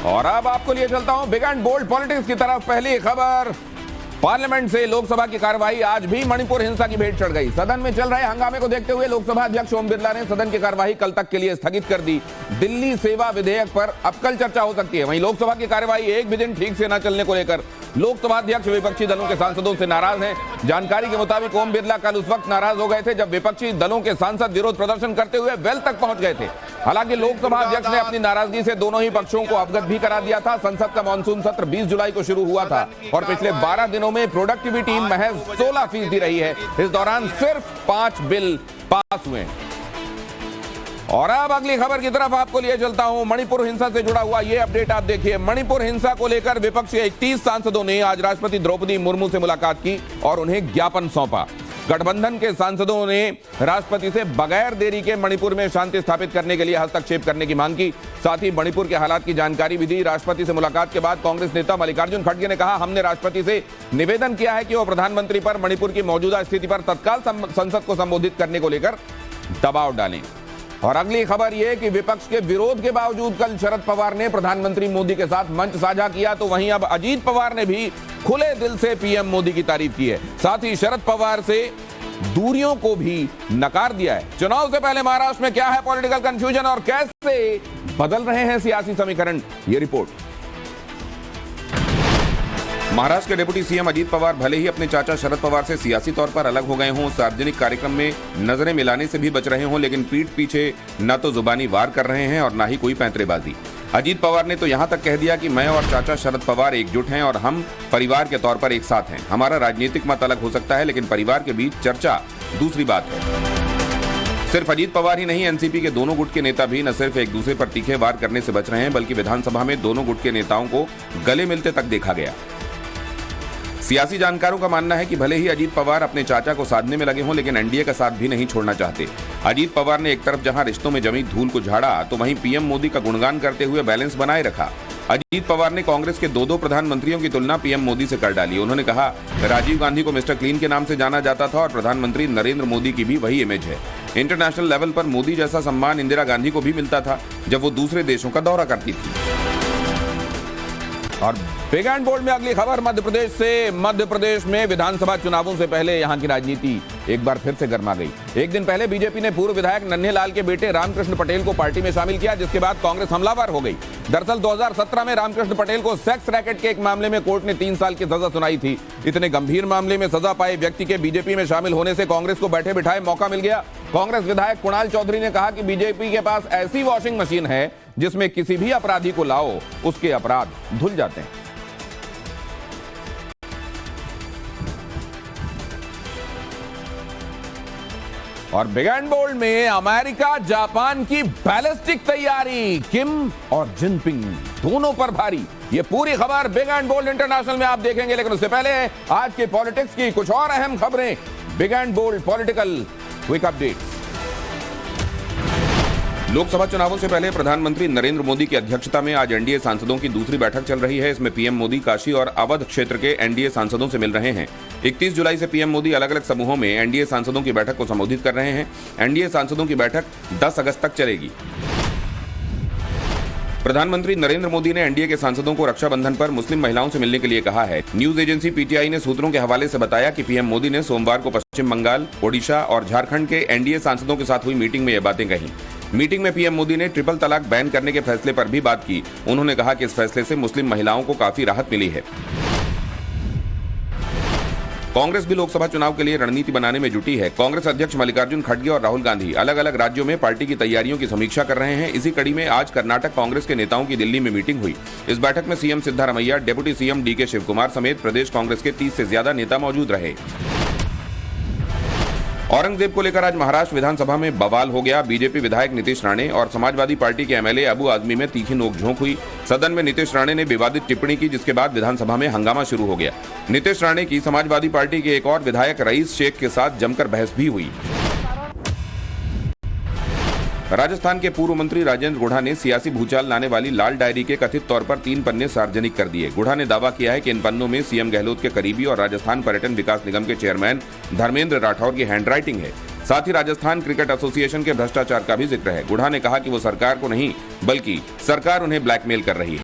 और अब आपको लिए चलता हूं बिग एंड बोल्ड पॉलिटिक्स की तरफ। पहली खबर, पार्लियामेंट से लोकसभा की कार्रवाई आज भी मणिपुर हिंसा की भेंट चढ़ गई। सदन में चल रहे हंगामे को देखते हुए लोकसभा अध्यक्ष ओम बिरला ने सदन की कार्यवाही कल तक के लिए स्थगित कर दी। दिल्ली सेवा विधेयक पर अब कल चर्चा हो सकती है। वहीं लोकसभा की कार्यवाही एक भी दिन ठीक से न चलने को लेकर लोकसभा अध्यक्ष विपक्षी दलों के सांसदों से नाराज हैं। जानकारी के मुताबिक ओम बिरला कल उस वक्त नाराज हो गए थे जब विपक्षी दलों के सांसद विरोध प्रदर्शन करते हुए वेल तक पहुंच गए थे। हालांकि लोकसभा अध्यक्ष ने अपनी नाराजगी से दोनों ही पक्षों को अवगत भी करा दिया था। संसद का मानसून सत्र 20 जुलाई को शुरू हुआ था और पिछले 12 दिनों में प्रोडक्टिविटी महज 16% रही है। इस दौरान सिर्फ 5 बिल पास हुए। और अब अगली खबर की तरफ आपको लिए चलता हूं। मणिपुर हिंसा से जुड़ा हुआ यह अपडेट आप देखिए। मणिपुर हिंसा को लेकर विपक्ष के 31 सांसदों ने आज राष्ट्रपति द्रौपदी मुर्मू से मुलाकात की और उन्हें ज्ञापन सौंपा। गठबंधन के सांसदों ने राष्ट्रपति से बगैर देरी के मणिपुर में शांति स्थापित करने के लिए हस्तक्षेप करने की मांग की। साथ ही मणिपुर के हालात की जानकारी भी दी। राष्ट्रपति से मुलाकात के बाद कांग्रेस नेता मल्लिकार्जुन खड़गे ने कहा, हमने राष्ट्रपति से निवेदन किया है कि वो प्रधानमंत्री पर मणिपुर की मौजूदा स्थिति पर तत्काल संसद को संबोधित करने को लेकर दबाव डालें। और अगली खबर यह कि विपक्ष के विरोध के बावजूद कल शरद पवार ने प्रधानमंत्री मोदी के साथ मंच साझा किया, तो वहीं अब अजीत पवार ने भी खुले दिल से पीएम मोदी की तारीफ की है। साथ ही शरद पवार से दूरियों को भी नकार दिया है। चुनाव से पहले महाराष्ट्र में क्या है पॉलिटिकल कंफ्यूजन और कैसे बदल रहे हैं सियासी समीकरण, ये रिपोर्ट। महाराष्ट्र के डिप्टी सीएम अजीत पवार भले ही अपने चाचा शरद पवार से सियासी तौर पर अलग हो गए हों, सार्वजनिक कार्यक्रम में नजरें मिलाने से भी बच रहे हों, लेकिन पीठ पीछे न तो जुबानी वार कर रहे हैं और न ही कोई पैंतरेबाजी। अजीत पवार ने तो यहां तक कह दिया कि मैं और चाचा शरद पवार एकजुट हैं और हम परिवार के तौर पर एक साथ हैं। हमारा राजनीतिक मत अलग हो सकता है, लेकिन परिवार के बीच चर्चा दूसरी बात है। सिर्फ अजीत पवार ही नहीं, एनसीपी के दोनों गुट के नेता भी न सिर्फ एक दूसरे पर तीखे वार करने से बच रहे हैं, बल्कि विधानसभा में दोनों गुट के नेताओं को गले मिलते तक देखा गया। सियासी जानकारों का मानना है कि भले ही अजीत पवार अपने चाचा को साधने में लगे हों, लेकिन एनडीए का साथ भी नहीं छोड़ना चाहते। अजीत पवार ने एक तरफ जहां रिश्तों में जमी धूल को झाड़ा, तो वहीं पीएम मोदी का गुणगान करते हुए बैलेंस बनाए रखा। अजीत पवार ने कांग्रेस के दो प्रधानमंत्रियों की तुलना पीएम मोदी से कर डाली। उन्होंने कहा, राजीव गांधी को मिस्टर क्लीन के नाम से जाना जाता था और प्रधानमंत्री नरेंद्र मोदी की भी वही इमेज है। इंटरनेशनल लेवल पर मोदी जैसा सम्मान इंदिरा गांधी को भी मिलता था जब वो दूसरे देशों का दौरा करती थी। और बिग एंड बोल्ड में अगली खबर मध्य प्रदेश से। मध्य प्रदेश में विधानसभा चुनावों से पहले यहां की राजनीति एक बार फिर से गर्मा गई। एक दिन पहले बीजेपी ने पूर्व विधायक नन्हेलाल के बेटे रामकृष्ण पटेल को पार्टी में शामिल किया, जिसके बाद कांग्रेस हमलावर हो गई। दरअसल 2017 में रामकृष्ण पटेल को सेक्स रैकेट के एक मामले में कोर्ट ने 3 साल की सजा सुनाई थी। इतने गंभीर मामले में सजा पाए व्यक्ति के बीजेपी में शामिल होने से कांग्रेस को बैठे बिठाए मौका मिल गया। कांग्रेस विधायक कुणाल चौधरी ने कहा कि बीजेपी के पास ऐसी वॉशिंग मशीन है जिसमें किसी भी अपराधी को लाओ, उसके अपराध धुल जाते हैं। और बिग एंड बोल्ड में अमेरिका जापान की बैलिस्टिक तैयारी, किम और जिनपिंग दोनों पर भारी। ये पूरी खबर बिग एंड बोल्ड इंटरनेशनल में आप देखेंगे, लेकिन उससे पहले आज के पॉलिटिक्स की कुछ और अहम खबरें। Big and bold political quick update. Lok Sabha चुनावों से पहले प्रधानमंत्री नरेंद्र मोदी की अध्यक्षता में आज एनडीए सांसदों की दूसरी बैठक चल रही है। इसमें पीएम मोदी काशी और अवध क्षेत्र के एनडीए सांसदों से मिल रहे हैं। 31 जुलाई से पीएम मोदी अलग अलग समूहों में एनडीए सांसदों की बैठक को संबोधित कर रहे हैं। एनडीए सांसदों की बैठक 10 अगस्त तक चलेगी। प्रधानमंत्री नरेंद्र मोदी ने एनडीए के सांसदों को रक्षाबंधन पर मुस्लिम महिलाओं से मिलने के लिए कहा है। न्यूज एजेंसी पीटीआई ने सूत्रों के हवाले से बताया कि पीएम मोदी ने सोमवार को पश्चिम बंगाल, ओडिशा और झारखंड के एनडीए सांसदों के साथ हुई मीटिंग में ये बातें कही। मीटिंग में पीएम मोदी ने ट्रिपल तलाक बैन करने के फैसले पर भी बात की। उन्होंने कहा कि इस फैसले से मुस्लिम महिलाओं को काफी राहत मिली है। कांग्रेस भी लोकसभा चुनाव के लिए रणनीति बनाने में जुटी है। कांग्रेस अध्यक्ष मल्लिकार्जुन खड़गे और राहुल गांधी अलग अलग राज्यों में पार्टी की तैयारियों की समीक्षा कर रहे हैं। इसी कड़ी में आज कर्नाटक कांग्रेस के नेताओं की दिल्ली में मीटिंग हुई। इस बैठक में CM Siddaramaiah, deputy CM DK Shivakumar समेत प्रदेश कांग्रेस के 30 से ज्यादा नेता मौजूद रहे। औरंगजेब को लेकर आज महाराष्ट्र विधानसभा में बवाल हो गया। बीजेपी विधायक नीतीश राणे और समाजवादी पार्टी के एमएलए अबू आजमी में तीखी नोकझोंक हुई। सदन में नीतीश राणे ने विवादित टिप्पणी की, जिसके बाद विधानसभा में हंगामा शुरू हो गया। नीतीश राणे की समाजवादी पार्टी के एक और विधायक रईस शेख के साथ जमकर बहस भी हुई। राजस्थान के पूर्व मंत्री राजेंद्र गुढ़ा ने सियासी भूचाल लाने वाली लाल डायरी के कथित तौर पर 3 पन्ने सार्वजनिक कर दिए। गुढ़ा ने दावा किया है कि इन पन्नों में सीएम गहलोत के करीबी और राजस्थान पर्यटन विकास निगम के चेयरमैन धर्मेंद्र राठौर की हैंडराइटिंग है। साथ ही राजस्थान क्रिकेट एसोसिएशन के भ्रष्टाचार का भी जिक्र है। गुढ़ा ने कहा कि वो सरकार को नहीं बल्कि सरकार उन्हें ब्लैकमेल कर रही है।